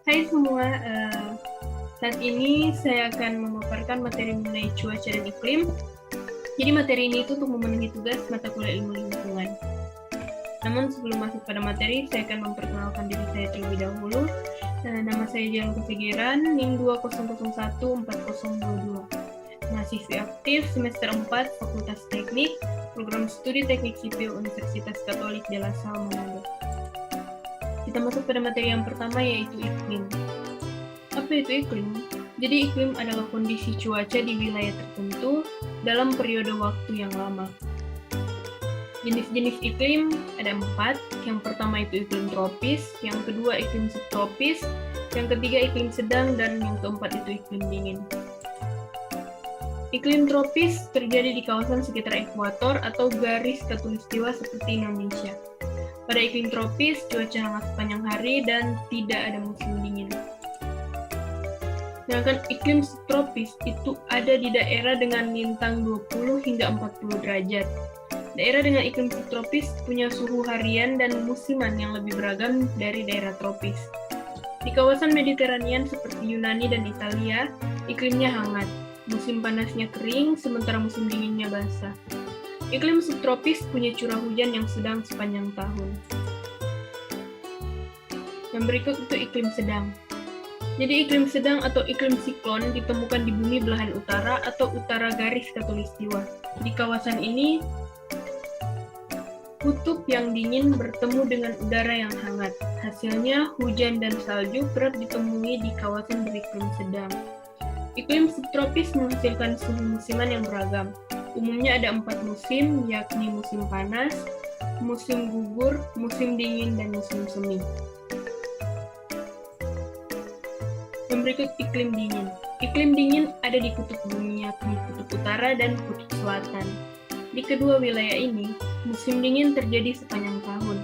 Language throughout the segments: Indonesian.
Hai semua, saat ini saya akan memaparkan materi mengenai cuaca dan iklim. Jadi materi ini itu untuk memenuhi tugas mata kuliah ilmu lingkungan. Namun sebelum masuk pada materi, saya akan memperkenalkan diri saya terlebih dahulu. Nama saya Jalan Kesegeran, NIM 20014022. Mahasiswi aktif semester 4 Fakultas Teknik, Program Studi Teknik Sipil Universitas Katolik de la Salle Manado. Kita masuk pada materi yang pertama, yaitu iklim. Apa itu iklim? Jadi iklim adalah kondisi cuaca di wilayah tertentu dalam periode waktu yang lama. Jenis-jenis iklim ada 4. Yang pertama itu iklim tropis, yang kedua iklim subtropis, yang ketiga iklim sedang, dan yang keempat itu iklim dingin. Iklim tropis terjadi di kawasan sekitar ekuator atau garis khatulistiwa seperti Indonesia. Pada iklim tropis, cuaca hangat sepanjang hari dan tidak ada musim dingin. Sedangkan iklim subtropis itu ada di daerah dengan lintang 20 hingga 40 derajat. Daerah dengan iklim subtropis punya suhu harian dan musiman yang lebih beragam dari daerah tropis. Di kawasan Mediterranean seperti Yunani dan Italia, iklimnya hangat. Musim panasnya kering, sementara musim dinginnya basah. Iklim subtropis punya curah hujan yang sedang sepanjang tahun. Yang berikut itu iklim sedang. Jadi iklim sedang atau iklim siklon ditemukan di bumi belahan utara atau utara garis khatulistiwa. Di kawasan ini, kutub yang dingin bertemu dengan udara yang hangat. Hasilnya, hujan dan salju kerap ditemui di kawasan beriklim sedang. Iklim subtropis menghasilkan suhu musiman yang beragam. Umumnya ada 4 musim, yakni musim panas, musim gugur, musim dingin, dan musim semi. Yang berikut iklim dingin. Iklim dingin ada di kutub bumi, yakni kutub utara dan kutub selatan. Di kedua wilayah ini, musim dingin terjadi sepanjang tahun.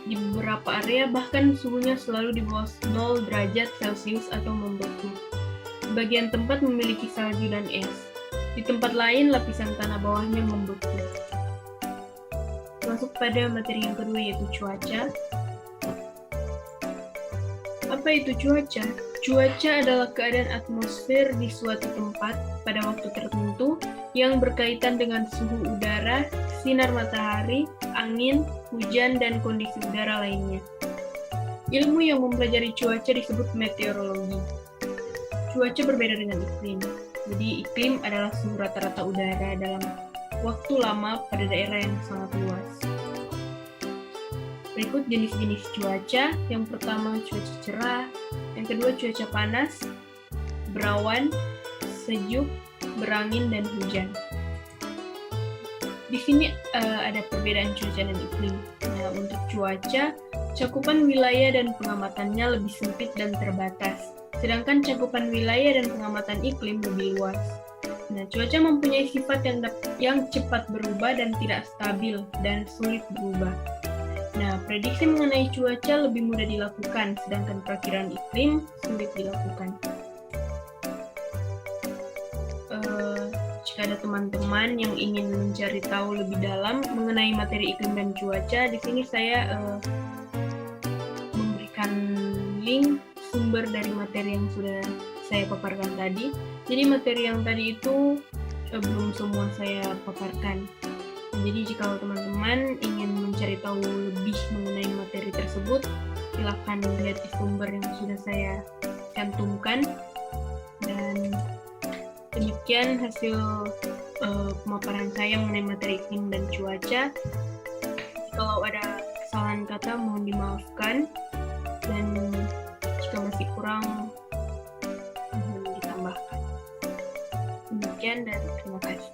Di beberapa area bahkan suhunya selalu di bawah 0 derajat Celcius atau membeku. Sebagian tempat memiliki salju dan es. Di tempat lain, lapisan tanah bawahnya membeku. Masuk pada materi yang kedua, yaitu cuaca. Apa itu cuaca? Cuaca adalah keadaan atmosfer di suatu tempat pada waktu tertentu yang berkaitan dengan suhu udara, sinar matahari, angin, hujan, dan kondisi udara lainnya. Ilmu yang mempelajari cuaca disebut meteorologi. Cuaca berbeda dengan iklim. Jadi iklim adalah suhu rata-rata udara dalam waktu lama pada daerah yang sangat luas. Berikut jenis-jenis cuaca. Yang pertama cuaca cerah, yang kedua cuaca panas, berawan, sejuk, berangin, dan hujan. Di sini ada perbedaan cuaca dan iklim. Nah, untuk cuaca, cakupan wilayah dan pengamatannya lebih sempit dan terbatas. Sedangkan cakupan wilayah dan pengamatan iklim lebih luas. Nah, cuaca mempunyai sifat yang cepat berubah dan tidak stabil dan sulit berubah. Nah, prediksi mengenai cuaca lebih mudah dilakukan, sedangkan perakiraan iklim sulit dilakukan. Jika ada teman-teman yang ingin mencari tahu lebih dalam mengenai materi iklim dan cuaca, di sini saya memberikan link sumber dari materi yang sudah saya paparkan tadi. Jadi materi yang tadi itu belum semua saya paparkan. Jadi jika teman-teman ingin mencari tahu lebih mengenai materi tersebut, silakan lihat di sumber yang sudah saya cantumkan. Dan demikian hasil pemaparan saya mengenai materi iklim dan cuaca. Kalau ada kesalahan kata mohon dimaafkan, dan jika masih kurang mohon ditambahkan. Demikian dan terima kasih.